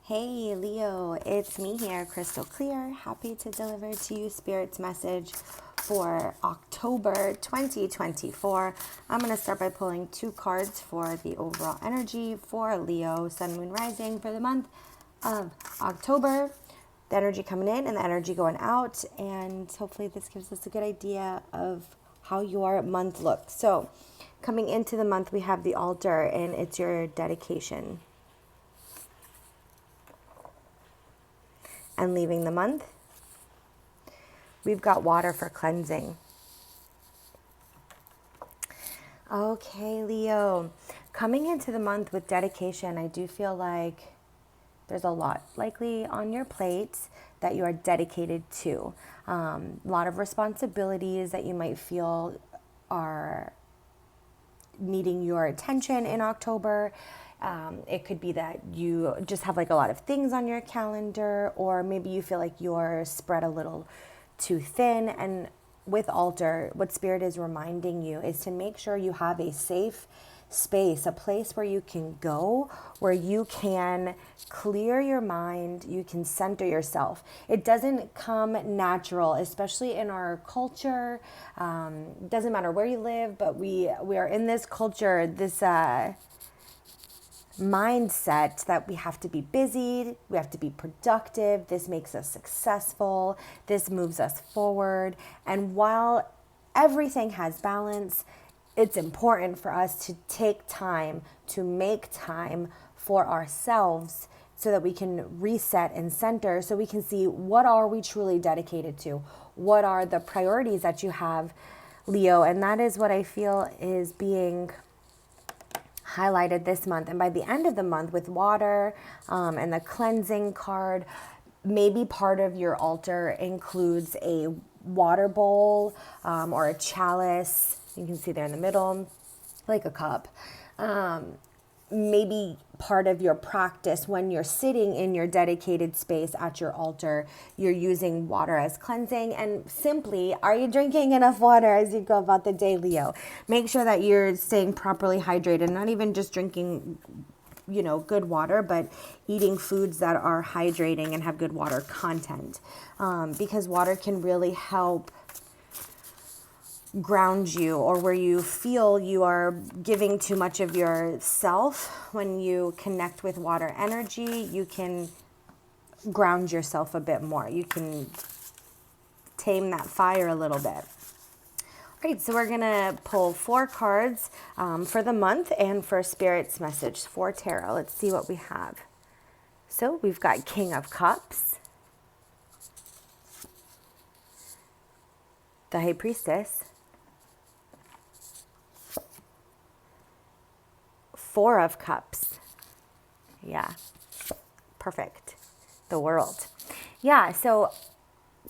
Hey Leo, it's me here, Krystal Clear. Happy to deliver to you Spirit's message for October 2024. I'm going to start by pulling 2 cards for the overall energy for Leo, Sun, Moon, Rising for the month of October. The energy coming in and the energy going out, and hopefully this gives us a good idea of how your month looks. So coming into the month, we have the altar, and it's your dedication. And leaving the month, we've got water for cleansing. Okay, Leo, coming into the month with dedication, I do feel like there's a lot likely on your plate that you are dedicated to. A lot of responsibilities that you might feel are needing your attention in October. It could be that you just have like a lot of things on your calendar, or maybe you feel like you're spread a little too thin. And with altar, what Spirit is reminding you is to make sure you have a safe space, a place where you can go, where you can clear your mind, you can center yourself. It doesn't come natural, especially in our culture. Doesn't matter where you live, but we are in this culture, this mindset that we have to be busy, we have to be productive, this makes us successful, this moves us forward. And while everything has balance, it's important for us to take time, to make time for ourselves so that we can reset and center, so we can see what are we truly dedicated to, what are the priorities that you have, Leo. And that is what I feel is being highlighted this month. And by the end of the month, with water and the cleansing card, maybe part of your altar includes a water bowl or a chalice. You can see there in the middle, like a cup. Maybe part of your practice when you're sitting in your dedicated space at your altar, you're using water as cleansing. And simply, are you drinking enough water as you go about the day, Leo? Make sure that you're staying properly hydrated, not even just drinking, good water, but eating foods that are hydrating and have good water content. Because water can really help ground you, or where you feel you are giving too much of yourself. When you connect with water energy, you can ground yourself a bit more. You can tame that fire a little bit. All right, so we're gonna pull 4 cards for the month and for Spirit's message for tarot. Let's see what we have. So we've got King of Cups, the High Priestess, 4 of Cups. Yeah, perfect. The World. Yeah, so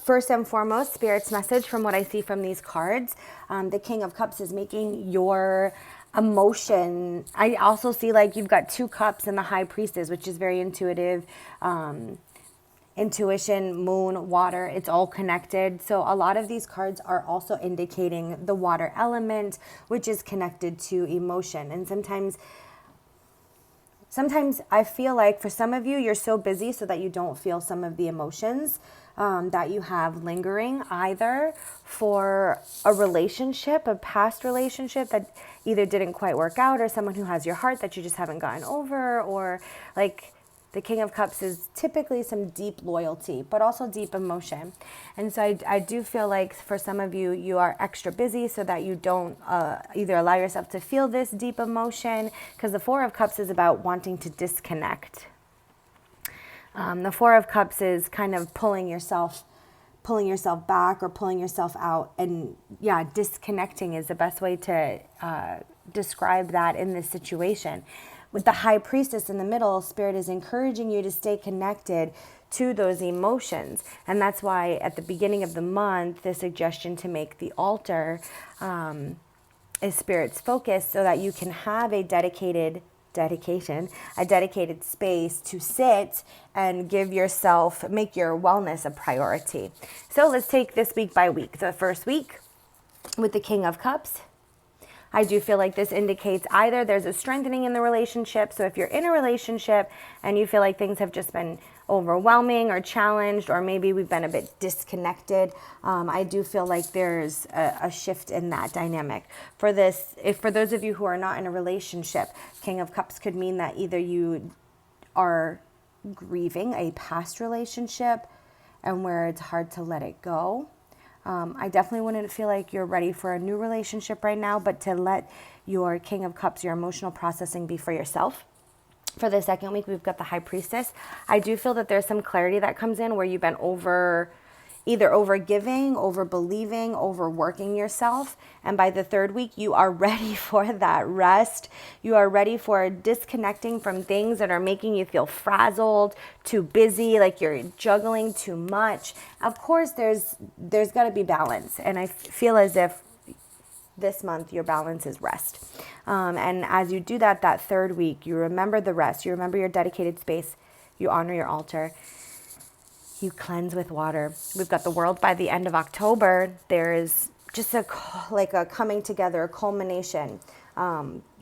first and foremost, Spirit's message from what I see from these cards, the King of Cups is making your emotion. I also see like you've got 2 cups in the High Priestess, which is very intuitive. Intuition, moon, water, it's all connected. So a lot of these cards are also indicating the water element, which is connected to emotion. And sometimes I feel like for some of you, you're so busy so that you don't feel some of the emotions that you have lingering, either for a relationship, a past relationship that either didn't quite work out, or someone who has your heart that you just haven't gotten over, or like the King of Cups is typically some deep loyalty, but also deep emotion. And so I do feel like for some of you, you are extra busy so that you don't either allow yourself to feel this deep emotion, because the 4 of Cups is about wanting to disconnect. The 4 of Cups is kind of pulling yourself back or pulling yourself out. And yeah, disconnecting is the best way to describe that in this situation. With the High Priestess in the middle, Spirit is encouraging you to stay connected to those emotions. And that's why at the beginning of the month, the suggestion to make the altar is Spirit's focus, so that you can have a dedicated space to sit and make your wellness a priority. So let's take this week by week. The first week with the King of Cups, I do feel like this indicates either there's a strengthening in the relationship. So if you're in a relationship and you feel like things have just been overwhelming or challenged, or maybe we've been a bit disconnected, I do feel like there's a shift in that dynamic. For those of you who are not in a relationship, King of Cups could mean that either you are grieving a past relationship and where it's hard to let it go. I definitely wouldn't feel like you're ready for a new relationship right now, but to let your King of Cups, your emotional processing, be for yourself. For the second week, we've got the High Priestess. I do feel that there's some clarity that comes in where you've been either over giving, over believing, overworking yourself. And by the third week, you are ready for that rest. You are ready for disconnecting from things that are making you feel frazzled, too busy, like you're juggling too much. Of course, there's got to be balance. And I feel as if this month your balance is rest. And as you do that third week, you remember the rest. You remember your dedicated space. You honor your altar. You cleanse with water. We've got the World by the end of October. There is just a coming together, a culmination.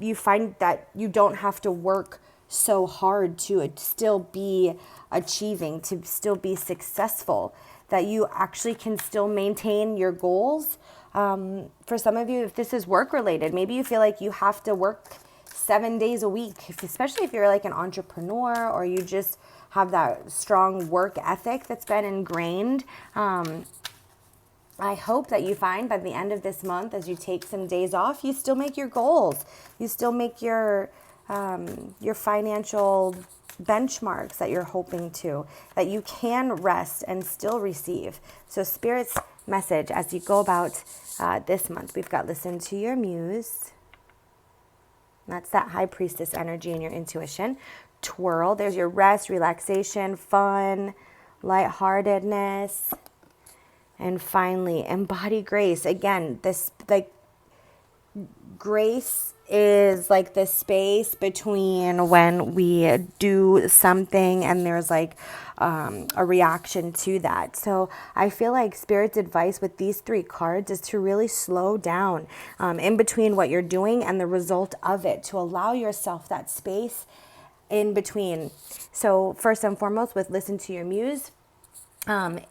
You find that you don't have to work so hard to still be achieving, to still be successful, that you actually can still maintain your goals. For some of you, if this is work related, maybe you feel like you have to work 7 days a week, especially if you're like an entrepreneur or you just have that strong work ethic that's been ingrained. I hope that you find by the end of this month, as you take some days off, you still make your goals. You still make your financial benchmarks that you're hoping to, that you can rest and still receive. So Spirit's message as you go about this month, we've got listen to your muse. That's that High Priestess energy and your intuition. Twirl, there's your rest, relaxation, fun, lightheartedness. And finally, embody grace. Again, this grace is like the space between when we do something and there's a reaction to that. So I feel like Spirit's advice with these 3 cards is to really slow down in between what you're doing and the result of it, to allow yourself that space in between. So first and foremost, with listen to your muse,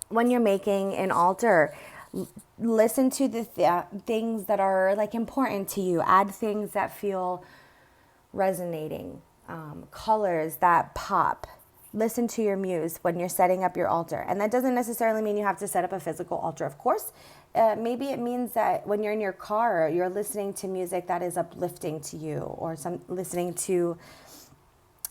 when you're making an altar, listen to the things that are important to you. Add things that feel resonating, colors that pop. Listen to your muse when you're setting up your altar. And that doesn't necessarily mean you have to set up a physical altar, of course. Maybe it means that when you're in your car, you're listening to music that is uplifting to you, or listening to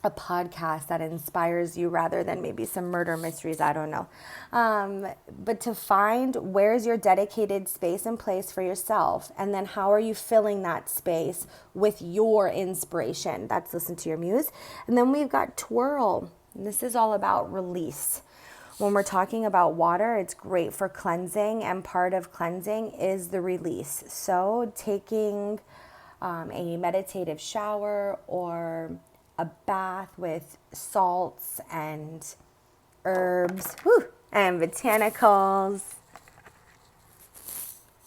a podcast that inspires you rather than maybe some murder mysteries, I don't know. But to find where's your dedicated space and place for yourself, and then how are you filling that space with your inspiration. That's listen to your muse. And then we've got twirl. And this is all about release. When we're talking about water, it's great for cleansing, and part of cleansing is the release. So taking a meditative shower or a bath with salts and herbs and botanicals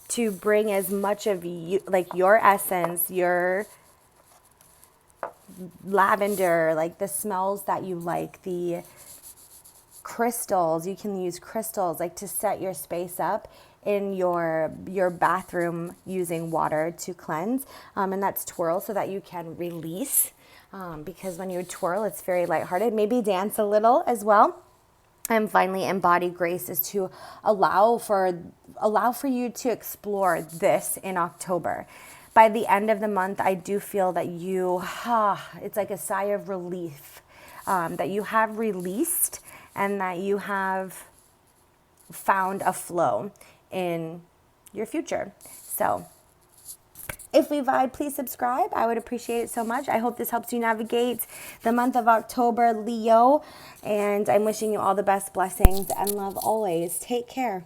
to bring as much of you, your essence, your lavender, the smells that you like, the crystals. You can use crystals to set your space up in your bathroom using water to cleanse, and that's twirl, so that you can release. Because when you twirl, it's very lighthearted. Maybe dance a little as well. And finally, embody grace is to allow for you to explore this in October. By the end of the month, I do feel that it's like a sigh of relief, that you have released and that you have found a flow in your future. So if we vibe, please subscribe. I would appreciate it so much. I hope this helps you navigate the month of October, Leo. And I'm wishing you all the best blessings and love always. Take care.